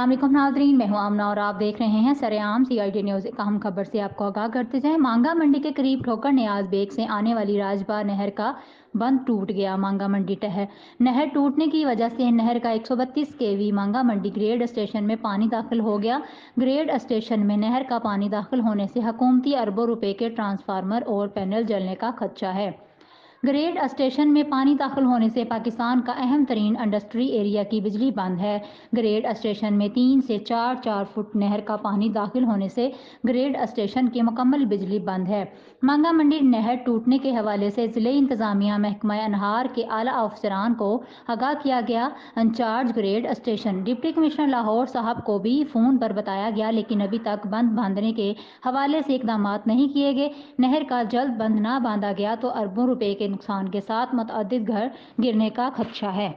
अस्सलाम वालेकुम नाज़रीन, मैं हूं आमना और आप देख रहे हैं सरेआम CID न्यूज़। एक अहम खबर से आपको आगाह करते जाएं। मांगा मंडी के करीब ठोकर नियाज बेग से आने वाली राजबा नहर का बंद टूट गया। मांगा मंडी नहर टूटने की वजह से नहर का 132 kV मांगा मंडी ग्रेड स्टेशन में पानी दाखिल हो गया। ग्रेड स्टेशन में नहर का पानी दाखिल होने से हुकूमती अरबों रुपए के ट्रांसफार्मर और पैनल जलने का खदशा है। ग्रेड स्टेशन में पानी दाखिल होने से पाकिस्तान का अहम तरीन इंडस्ट्री एरिया की बिजली बंद है। ग्रेड स्टेशन में 3 से 4 फुट नहर का पानी दाखिल होने से ग्रेड स्टेशन की मुकम्मल बिजली बंद है। मांगा मंडी नहर टूटने के हवाले से जिले इंतजामिया महकमा अनहार के आला अफसरान को आगाह किया गया। Incharge grade station deputy commissioner Lahore साहब को भी फ़ोन पर बताया गया, लेकिन अभी तक बंद बांधने के हवाले से इकदाम नहीं किए गए। नहर का जल्द बंद ना बांधा गया तो अरबों रुपए के नुकसान के साथ मुतअद्दिद घर गिरने का खदशा है।